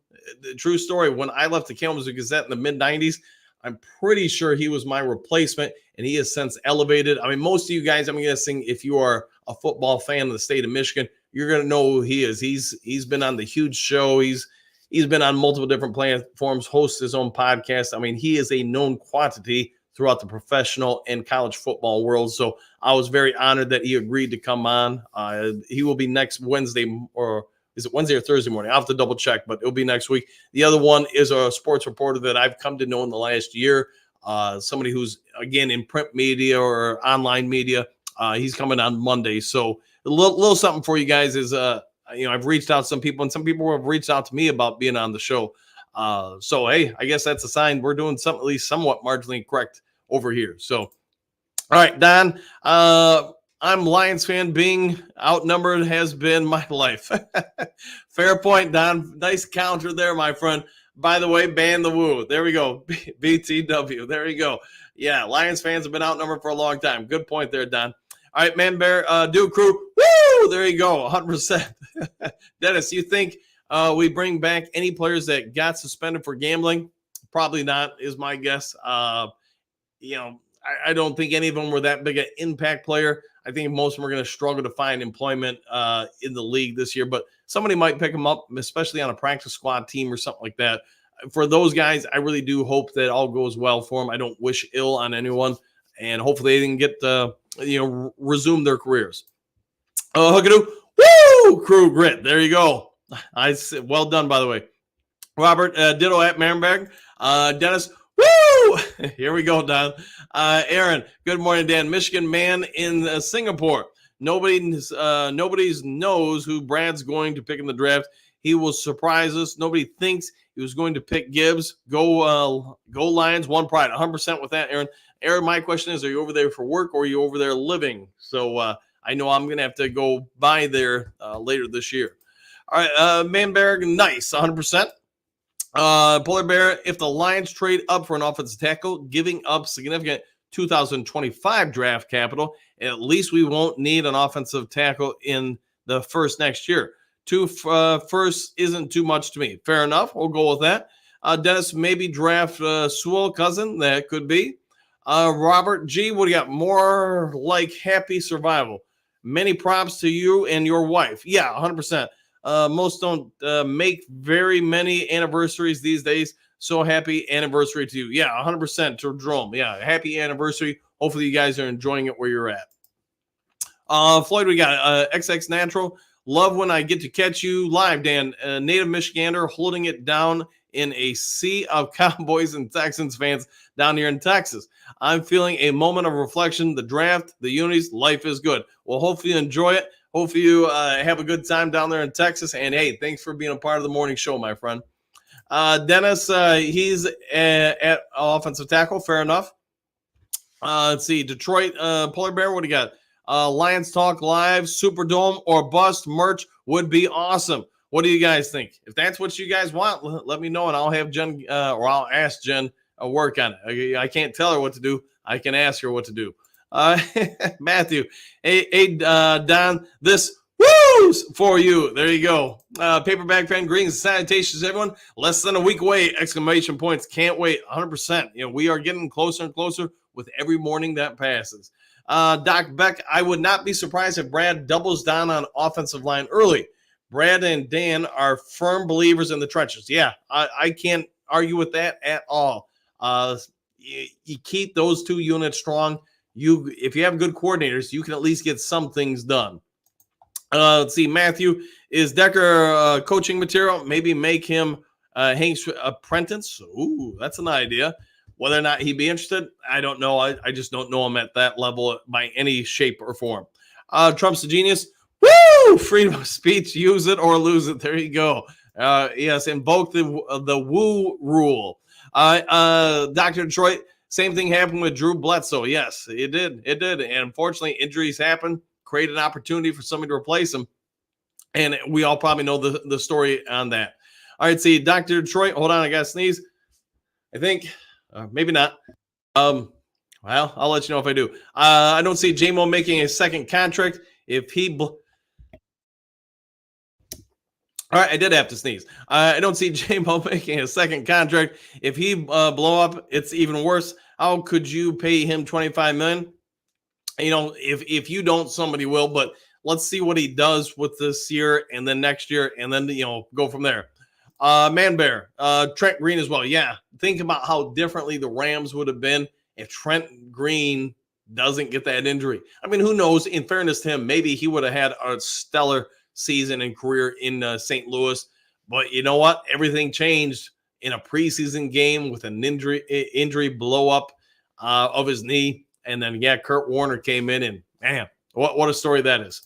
the true story, when I left the Kalamazoo Gazette in the mid-90s, I'm pretty sure he was my replacement, and he has since elevated. I mean, most of you guys, I'm guessing, if you are a football fan of the state of Michigan, you're going to know who he is. He's been on the Huge Show. He's been on multiple different platforms, hosts his own podcast. I mean, he is a known quantity throughout the professional and college football world. So I was very honored that he agreed to come on. He will be next Wednesday, or is it Wednesday or Thursday morning? I'll have to double check, but it'll be next week. The other one is a sports reporter that I've come to know in the last year. Somebody who's, again, in print media or online media. He's coming on Monday. So a little something for you guys is, I've reached out to some people, and some people have reached out to me about being on the show. So, hey, I guess that's a sign we're doing something at least somewhat marginally correct over here. So, all right, Don, I'm Lions fan. Being outnumbered has been my life. Fair point, Don. Nice counter there, my friend. By the way, ban the woo. There we go. BTW. There we go. Yeah, Lions fans have been outnumbered for a long time. Good point there, Don. All right, Man Bear, Duke Crew. Woo! There you go. 100%. Dennis, you think we bring back any players that got suspended for gambling? Probably not, is my guess. I don't think any of them were that big an impact player. I think most of them are going to struggle to find employment in the league this year, but somebody might pick them up, especially on a practice squad team or something like that. For those guys, I really do hope that all goes well for them. I don't wish ill on anyone, and hopefully they can get resume their careers. Hookadoo, woo! Crew grit. There you go. Well done, by the way. Robert, ditto at Marenberg. Dennis, woo! Here we go, Don. Aaron, good morning, Dan. Michigan man in Singapore. Nobody knows who Brad's going to pick in the draft. He will surprise us. Nobody thinks he was going to pick Gibbs. Go Lions, one pride. 100% with that, Aaron. Aaron, my question is, are you over there for work or are you over there living? So I know I'm going to have to go by there later this year. All right, Manberg, nice, 100%. Polar Bear, if the Lions trade up for an offensive tackle, giving up significant 2025 draft capital, at least we won't need an offensive tackle in the first next year. Two first isn't too much to me. Fair enough. We'll go with that. Dennis, maybe draft Sewell Cousin. That could be. Robert G, what do you got? More like happy survival. Many props to you and your wife. Yeah, 100%. Most don't make very many anniversaries these days. So happy anniversary to you. Yeah, 100% to Jerome. Yeah, happy anniversary. Hopefully you guys are enjoying it where you're at. Floyd, we got XX Natural. Love when I get to catch you live, Dan. Native Michigander holding it down in a sea of Cowboys and Texans fans down here in Texas. I'm feeling a moment of reflection. The draft, the unis, life is good. Well, hopefully you enjoy it. Hopefully you have a good time down there in Texas. And, hey, thanks for being a part of the morning show, my friend. Dennis, he's at offensive tackle. Fair enough. Let's see. Detroit, Polar Bear, what do you got? Lions Talk Live, Superdome, or bust merch would be awesome. What do you guys think? If that's what you guys want, let me know, and I'll have Jen, or I'll ask Jen work on it. I can't tell her what to do. I can ask her what to do. Matthew, hey, Don, this woo's for you. There you go. Paperback fan, greetings and salutations, everyone. Less than a week away, exclamation points. Can't wait, 100%. We are getting closer and closer with every morning that passes. Doc Beck, I would not be surprised if Brad doubles down on offensive line early. Brad and Dan are firm believers in the trenches. Yeah, I can't argue with that at all. you keep those two units strong. If you have good coordinators, you can at least get some things done. Let's see, Matthew, is Decker coaching material? Maybe make him Hank's apprentice. Ooh, that's an idea. Whether or not he'd be interested, I don't know. I just don't know him at that level by any shape or form. Trump's a genius. Woo! Freedom of speech. Use it or lose it. There you go. Yes, invoke the woo rule. Dr. Detroit, same thing happened with Drew Bledsoe. Yes, it did. It did. And unfortunately, injuries happen, create an opportunity for somebody to replace him. And we all probably know the story on that. All right, see, Dr. Detroit, hold on, I got to sneeze. I think, maybe not. Well, I'll let you know if I do. I don't see J-Mo making a second contract. If he... All right, I did have to sneeze. I don't see J-Mo making a second contract. If he blow up, it's even worse. How could you pay him $25 million? You know, if you don't, somebody will. But let's see what he does with this year and then next year, and then go from there. Man Bear, Trent Green as well. Yeah, think about how differently the Rams would have been if Trent Green doesn't get that injury. I mean, who knows? In fairness to him, maybe he would have had a stellar season and career in St. Louis. But you know what? Everything changed in a preseason game with an injury blow up of his knee. And then, Kurt Warner came in, and man, what a story that is.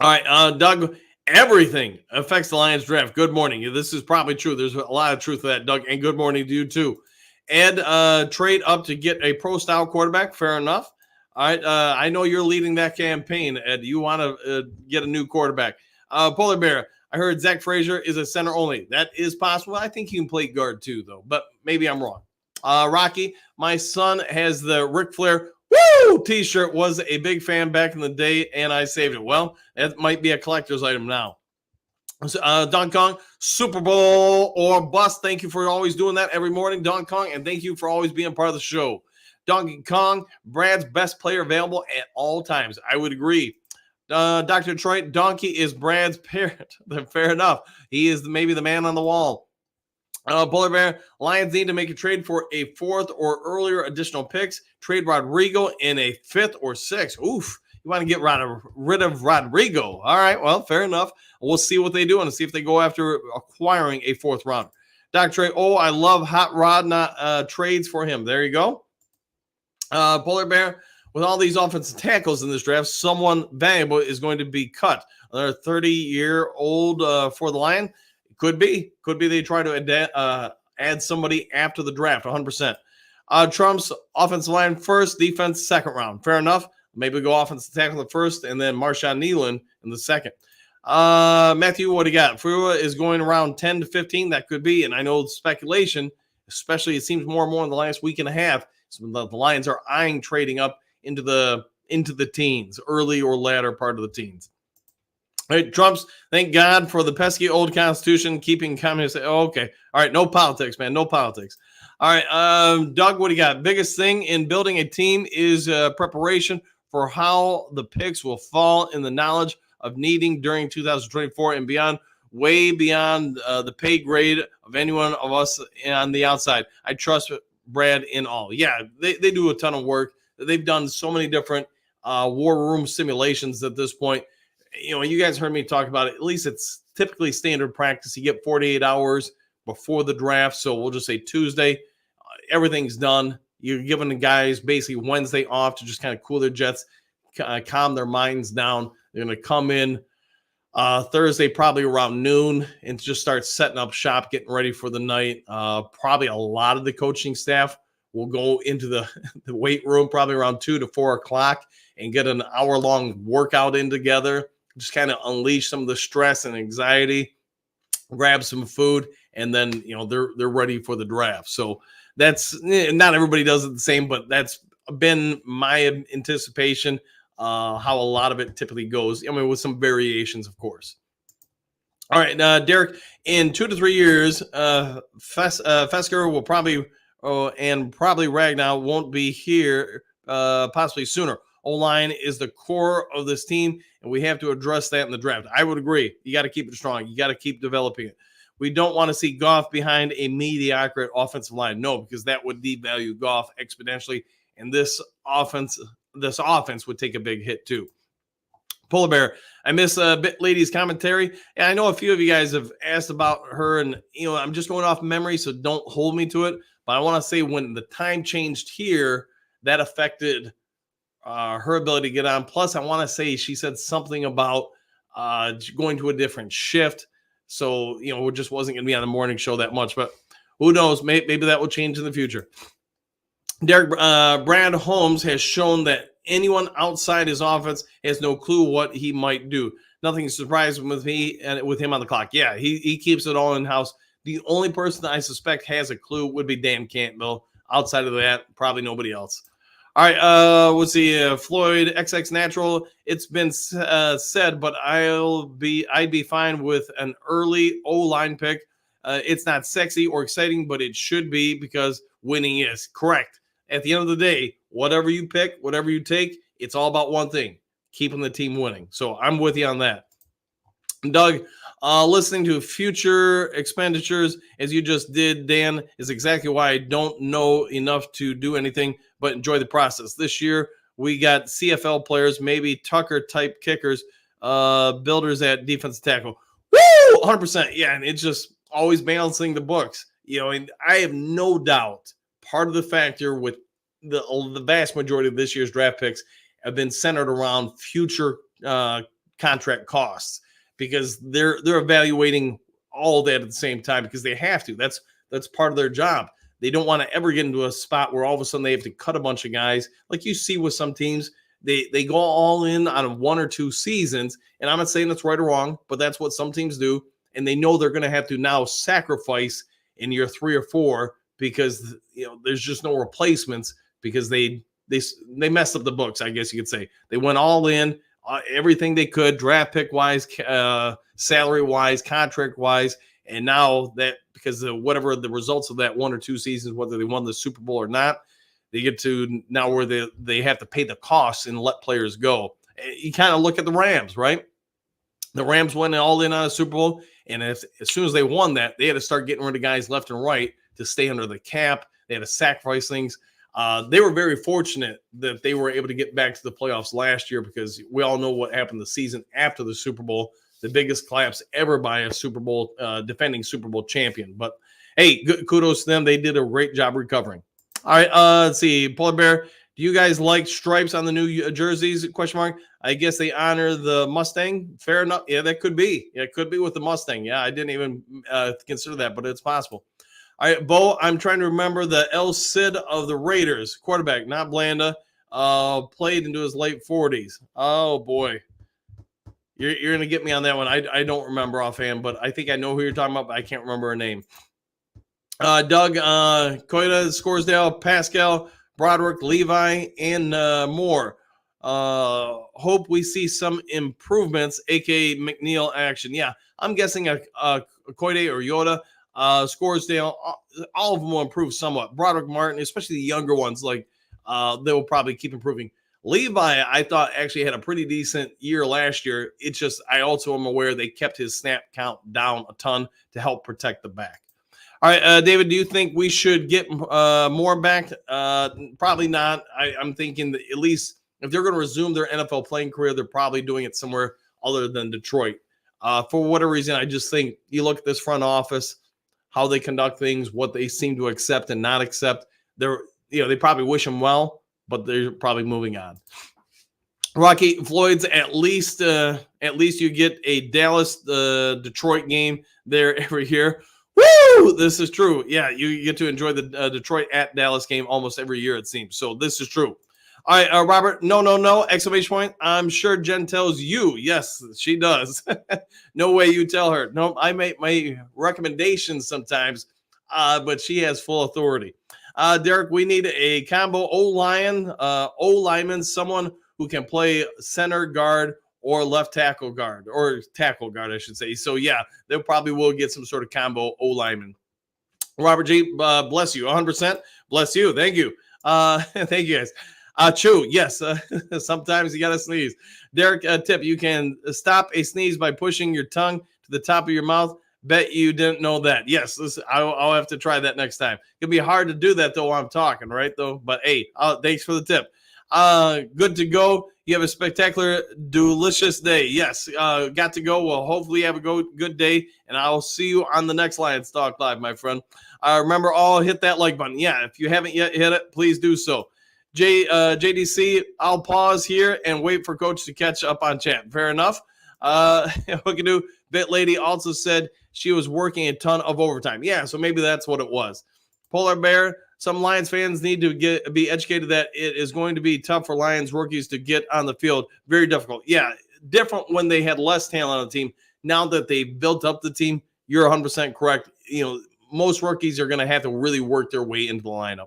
All right, Doug, everything affects the Lions draft. Good morning. This is probably true. There's a lot of truth to that, Doug, and good morning to you too. Ed, trade up to get a pro-style quarterback. Fair enough. All right, I know you're leading that campaign, Ed. You want to get a new quarterback. Polar Bear, I heard Zach Frazier is a center only. That is possible. I think he can play guard too, though, but maybe I'm wrong. Rocky, my son has the Ric Flair Woo t-shirt. Was a big fan back in the day, and I saved it. Well, that might be a collector's item now. Don Kong, Super Bowl or bust. Thank you for always doing that every morning, Don Kong, and thank you for always being part of the show. Donkey Kong, Brad's best player available at all times. I would agree. Dr. Detroit, Donkey is Brad's parent. Fair enough. He is maybe the man on the wall. Polar Bear, Lions need to make a trade for a fourth or earlier additional picks. Trade Rodrigo in a fifth or sixth. Oof. You want to get rid of Rodrigo. All right, well, fair enough. We'll see what they do and see if they go after acquiring a fourth round. Dr. Trey, I love hot rod trades for him. There you go. Polar Bear, with all these offensive tackles in this draft, someone valuable is going to be cut. Another 30-year-old for the Lion. Could be they try to add somebody after the draft, 100%. Trump's offensive line first, defense second round. Fair enough. Maybe go offensive tackle the first, and then Marshawn Nealon in the second. Matthew, what do you got? Furua is going around 10 to 15. That could be, and I know speculation, especially it seems more and more in the last week and a half, so the Lions are eyeing trading up into the teens, early or latter part of the teens. All right, Trump's, thank God for the pesky old Constitution, keeping communists. Oh, okay. All right, no politics, man. No politics. All right, Doug, what do you got? Biggest thing in building a team is preparation for how the picks will fall in the knowledge of needing during 2024 and beyond, way beyond the pay grade of anyone of us on the outside. I trust Brad in all. Yeah, they do a ton of work. They've done so many different war room simulations at this point. You know, you guys heard me talk about it. At least it's typically standard practice. You get 48 hours before the draft. So we'll just say Tuesday. Everything's done. You're giving the guys basically Wednesday off to just kind of cool their jets, calm their minds down. They're going to come in Thursday, probably around noon, and just start setting up shop, getting ready for the night. Probably a lot of the coaching staff will go into the weight room probably around 2 to 4 o'clock and get an hour-long workout in together. Just kind of unleash some of the stress and anxiety, grab some food, and then they're ready for the draft. So that's not everybody does it the same, but that's been my anticipation. How a lot of it typically goes. I mean, with some variations, of course. All right, Derek. In 2 to 3 years, Fesker will probably and probably Ragnow won't be here. Possibly sooner. O-line is the core of this team, and we have to address that in the draft. I would agree. You got to keep it strong. You got to keep developing it. We don't want to see Goff behind a mediocre offensive line. No, because that would devalue Goff exponentially, and this offense would take a big hit too. Polar Bear, I miss Bit Lady's commentary. And I know a few of you guys have asked about her, and I'm just going off memory, so don't hold me to it. But I want to say when the time changed here, that affected her ability to get on. Plus, I want to say she said something about going to a different shift. So, it just wasn't going to be on the morning show that much. But who knows? Maybe that will change in the future. Derek Brad Holmes has shown that anyone outside his offense has no clue what he might do. Nothing surprising with me and with him on the clock. Yeah, he keeps it all in house. The only person that I suspect has a clue would be Dan Campbell. Outside of that, probably nobody else. All right, let's see. Floyd XX Natural. It's been said, but I'd be fine with an early O-line pick. It's not sexy or exciting, but it should be because winning is correct. At the end of the day, whatever you pick, whatever you take, it's all about one thing: keeping the team winning. So I'm with you on that. Doug, listening to future expenditures, as you just did, Dan, is exactly why I don't know enough to do anything but enjoy the process. This year, we got CFL players, maybe Tucker-type kickers, builders at defensive tackle. Woo! 100%. Yeah, and it's just always balancing the books. And I have no doubt part of the factor with the vast majority of this year's draft picks have been centered around future contract costs, because they're evaluating all that at the same time, because they have to. That's part of their job. They don't want to ever get into a spot where all of a sudden they have to cut a bunch of guys. Like you see with some teams, they go all in on 1 or 2 seasons. And I'm not saying that's right or wrong, but that's what some teams do. And they know they're going to have to now sacrifice in year 3 or 4 because there's just no replacements, because they messed up the books, I guess you could say. They went all in, everything they could, draft pick wise, salary wise, contract wise. And now that, because of whatever the results of that 1 or 2 seasons, whether they won the Super Bowl or not, they get to now where they have to pay the costs and let players go. You kind of look at the Rams, right? The Rams went all in on a Super Bowl, and as soon as they won that, they had to start getting rid of guys left and right to stay under the cap. They had to sacrifice things. They were very fortunate that they were able to get back to the playoffs last year, because we all know what happened the season after the Super Bowl, the biggest collapse ever by a Super Bowl defending Super Bowl champion. But hey, kudos to them. They did a great job recovering. All right, let's see. Polar Bear, do you guys like stripes on the new jerseys? ? I guess they honor the Mustang. Fair enough. Yeah, that could be. Yeah, it could be with the Mustang. Yeah, I didn't even consider that, but it's possible. All right, Bo, I'm trying to remember the El Cid of the Raiders, quarterback, not Blanda, played into his late 40s. Oh, boy. You're going to get me on that one. I don't remember offhand, but I think I know who you're talking about, but I can't remember her name. Doug, Coita, Scoresdale, Pascal, Broderick, Levi, and more. Hope we see some improvements, a.k.a. McNeil action. Yeah, I'm guessing a Coita or Yoda, Scoresdale, all of them will improve somewhat. Broderick Martin, especially the younger ones, they will probably keep improving. Levi, I thought, actually had a pretty decent year last year. It's just, I also am aware they kept his snap count down a ton to help protect the back. All right, David, do you think we should get more back? Probably not. I'm thinking that at least if they're going to resume their NFL playing career, they're probably doing it somewhere other than Detroit. For whatever reason, I just think you look at this front office, how they conduct things, what they seem to accept and not accept. They probably wish them well, but they're probably moving on. Rocky Floyd's at least you get a Dallas Detroit game there every year. Woo! This is true. Yeah, you get to enjoy the Detroit at Dallas game almost every year, it seems. So this is true. All right, Robert, no, exclamation point. I'm sure Jen tells you. Yes, she does. No way you tell her. No, I make my recommendations sometimes, but she has full authority. Derek, we need a combo O-lineman, someone who can play center guard or left tackle guard, or tackle guard, I should say. So, yeah, they probably will get some sort of combo O-lineman. Robert G., bless you, 100%. Bless you. Thank you. Thank you, guys. Chew, yes. Sometimes you got to sneeze. Derek, tip, you can stop a sneeze by pushing your tongue to the top of your mouth. Bet you didn't know that. Yes, I'll have to try that next time. It'll be hard to do that though while I'm talking, right? Though, but hey, thanks for the tip. Good to go. You have a spectacular, delicious day. Yes, got to go. Well, hopefully you have a good day, and I'll see you on the next Lions Talk Live, my friend. Remember, all hit that like button. Yeah, if you haven't yet hit it, please do so. JDC, I'll pause here and wait for Coach to catch up on chat. Fair enough. Hookadoo Bit Lady also said she was working a ton of overtime. Yeah, so maybe that's what it was. Polar Bear, some Lions fans need to be educated that it is going to be tough for Lions rookies to get on the field. Very difficult. Yeah, different when they had less talent on the team. Now that they've built up the team, you're 100% correct. You know, most rookies are going to have to really work their way into the lineup.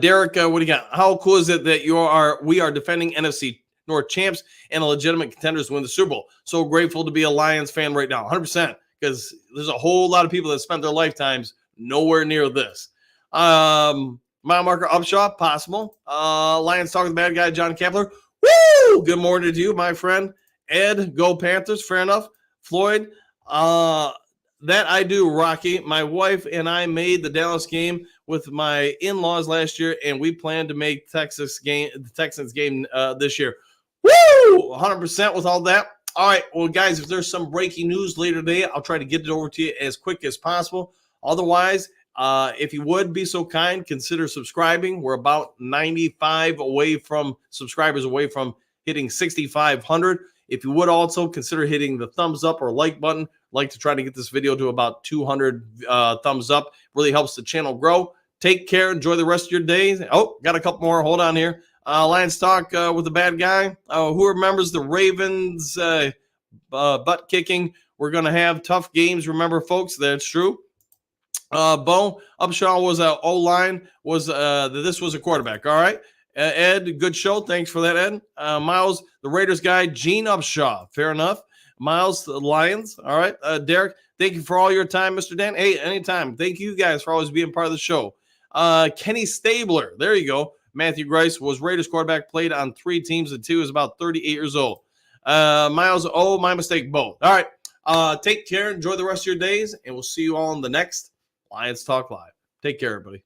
Derek, what do you got? How cool is it that we are defending NFC North champs and a legitimate contenders to win the Super Bowl? So grateful to be a Lions fan right now, 100%, because there's a whole lot of people that spent their lifetimes nowhere near this. Mile marker Upshaw, possible. Lions talking the bad guy, John Kepler. Woo! Good morning to you, my friend. Ed, go Panthers. Fair enough. Floyd, that I do, Rocky. My wife and I made the Dallas game with my in-laws last year, and we plan to make the Texans game this year. Woo! 100% with all that. All right, well, guys, if there's some breaking news later today, I'll try to get it over to you as quick as possible. Otherwise, if you would be so kind, consider subscribing. We're about 95 subscribers away from hitting 6,500. If you would also consider hitting the thumbs up or like button, I'd like to try to get this video to about 200 thumbs up. Really helps the channel grow. Take care. Enjoy the rest of your day. Oh, got a couple more. Hold on here. Lions Talk with the bad guy. Who remembers the Ravens butt kicking? We're going to have tough games. Remember, folks, that's true. Bo Upshaw was an O-line. This was a quarterback. All right. Ed, good show. Thanks for that, Ed. Miles, the Raiders guy, Gene Upshaw. Fair enough. Miles, the Lions. All right. Derek, thank you for all your time, Mr. Dan. Hey, anytime. Thank you guys for always being part of the show. Kenny Stabler. There you go. Matthew Grice was Raiders quarterback, played on 3 teams and 2, is about 38 years old. Miles, oh, my mistake, Bo. All right. Take care. Enjoy the rest of your days, and we'll see you all in the next Lions Talk Live. Take care, everybody.